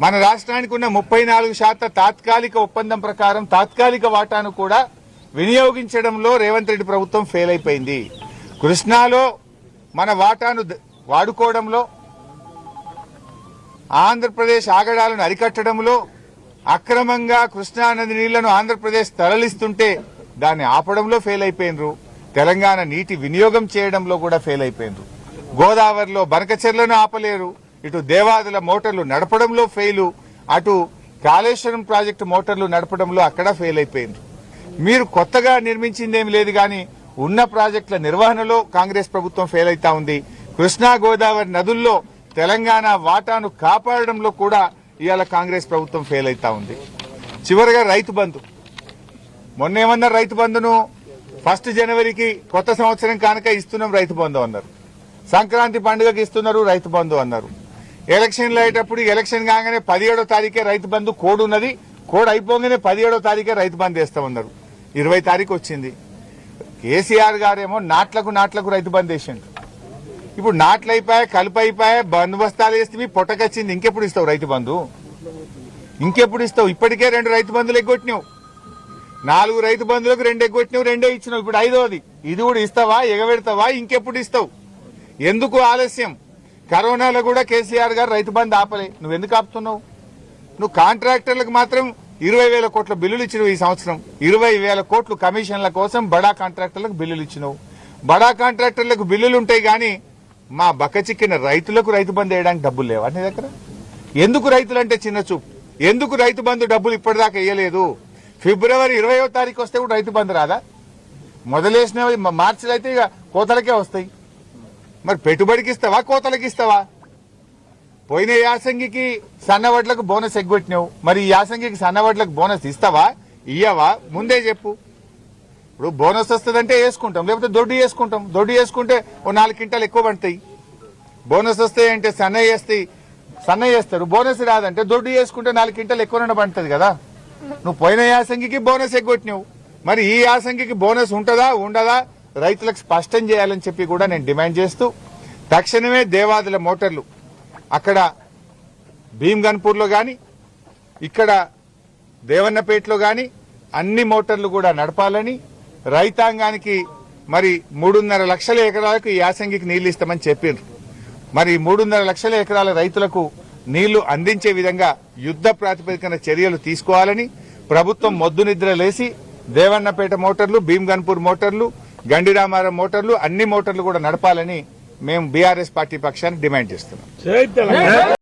మన రాష్ట్రానికి ఉన్న 34% తాత్కాలిక ఒప్పందం ప్రకారం తాత్కాలిక వాటాను కూడా వినియోగించడంలో రేవంత్ రెడ్డి ప్రభుత్వం ఫెయిల్ అయిపోయింది. కృష్ణాలో మన వాటాను వాడుకోవడంలో, ఆంధ్రప్రదేశ్ ఆగడాలను అరికట్టడంలో, అక్రమంగా కృష్ణానది నీళ్లను ఆంధ్రప్రదేశ్ తరలిస్తుంటే దాన్ని ఆపడంలో ఫెయిల్ అయిపోయినరు. తెలంగాణ నీటి వినియోగం చేయడంలో కూడా ఫెయిల్ అయిపోయినరు. గోదావరిలో బనకచెర్లను ఆపలేరు. ఇటు దేవాదుల మోటార్లు నడపడంలో ఫెయిలు, అటు కాళేశ్వరం ప్రాజెక్టు మోటార్లు నడపడంలో అక్కడ ఫెయిల్ అయిపోయింది. మీరు కొత్తగా నిర్మించిందేమి లేదు కానీ ఉన్న ప్రాజెక్టుల నిర్వహణలో కాంగ్రెస్ ప్రభుత్వం ఫెయిల్ అవుతా ఉంది. కృష్ణా గోదావరి నదుల్లో తెలంగాణ వాటాను కాపాడడంలో కూడా ఇవాళ కాంగ్రెస్ ప్రభుత్వం ఫెయిల్ అవుతా ఉంది. చివరిగా రైతు బంధు, మొన్నేమన్నారు? రైతు బంధును 1 జనవరికి కొత్త సంవత్సరం కానుక ఇస్తున్నాం రైతు బంధు అన్నారు. సంక్రాంతి పండుగకి ఇస్తున్నారు రైతు బంధు అన్నారు. ఎలక్షన్లు అయ్యేటప్పుడు ఎలక్షన్ కాగానే 17వ తారీఖే రైతు బంధు కోడ్ ఉన్నది, కోడ్ అయిపోగానే 17వ తారీఖే రైతు బంధు వేస్తామన్నారు. 20 తారీఖు వచ్చింది. కేసీఆర్ గారేమో నాట్లకు రైతు బంధు వేసిండు. ఇప్పుడు నాట్లు అయిపోయా, కలుపు అయిపోయా, బందోబస్తాలు వేస్తే పొట్టకొచ్చింది. ఇంకెప్పుడు ఇస్తావు రైతు బంధు? ఇంకెప్పుడు ఇస్తావు? ఇప్పటికే 2 రైతు బంధులు ఎగ్గొట్టినావు. 4 రైతు బంధువులకు 2 ఎగ్గొట్టినావు, 2 ఇచ్చినావు. ఇప్పుడు 5వది. ఇది కూడా ఇస్తావా? ఎగబెడతావా? ఇంకెప్పుడు ఇస్తావు? ఎందుకు ఆలస్యం? కరోనాలో కూడా కేసీఆర్ గారు రైతు బంధు ఆపలే. నువ్వెందుకు ఆపుతున్నావు? నువ్వు కాంట్రాక్టర్లకు మాత్రం 20,000 కోట్ల బిల్లులు ఇచ్చినావు. ఈ సంవత్సరం 20,000 కోట్లు కమిషన్ల కోసం బడా కాంట్రాక్టర్లకు బిల్లులు ఇచ్చినావు. బడా కాంట్రాక్టర్లకు బిల్లులు ఉంటాయి కానీ మా బక్కచిక్కిన రైతులకు రైతు బంధు వేయడానికి డబ్బులు లేవా నీ దగ్గర? ఎందుకు రైతులంటే చిన్న చూపు? ఎందుకు రైతు బంధు డబ్బులు ఇప్పటిదాకా వేయలేదు? ఫిబ్రవరి 20వ తారీఖు వస్తే కూడా రైతు బంధు రాదా? మొదలేసినవి మార్చిలో అయితే ఇక కోతలకే వస్తాయి. మరి పెట్టుబడికి ఇస్తావా, కోతలకి ఇస్తావా? పోయిన యాసంగికి సన్నవడ్లకు బోనస్ ఎగ్గొట్టినావు. మరి ఈ యాసంగికి సన్నవడ్లకు బోనస్ ఇస్తావా, ఇయ్యవా? ముందే చెప్పు. ఇప్పుడు బోనస్ వస్తుందంటే వేసుకుంటాం, లేకపోతే దొడ్డు వేసుకుంటాం. దొడ్డు వేసుకుంటే ఓ 4 క్వింటాలు ఎక్కువ పడతాయి. బోనస్ వస్తాయంటే సన్నయ్య వేస్తారు. బోనస్ రాదంటే దొడ్డు వేసుకుంటే 4 క్వింటాలు ఎక్కువ పడుతుంది కదా. నువ్వు పోయిన యాసంగికి బోనస్ ఎగ్గొట్టినావు. మరి ఈ యాసంగికి బోనస్ ఉంటుందా, ఉండదా? రైతులకు స్పష్టం చేయాలని చెప్పి కూడా నేను డిమాండ్ చేస్తూ, తక్షణమే దేవాదుల మోటార్లు అక్కడ భీమ్గన్పూర్లో గాని, ఇక్కడ దేవన్నపేటలో గాని అన్ని మోటార్లు కూడా నడపాలని, రైతాంగానికి మరి 3.5 లక్షల ఎకరాలకు ఈ యాసంగికి నీళ్లు ఇస్తామని చెప్పిండ్రు. మరి 3.5 లక్షల ఎకరాల రైతులకు నీళ్లు అందించే విధంగా యుద్ధ ప్రాతిపదికన చర్యలు తీసుకోవాలని, ప్రభుత్వం మొద్దు నిద్ర లేసి దేవన్నపేట మోటార్లు, భీమ్గన్పూర్ మోటార్లు, గండిరామారం మోటార్లు అన్ని మోటార్లు కూడా నడపాలని మేము బీఆర్ఎస్ పార్టీ పక్షాన్ని డిమాండ్ చేస్తున్నాం.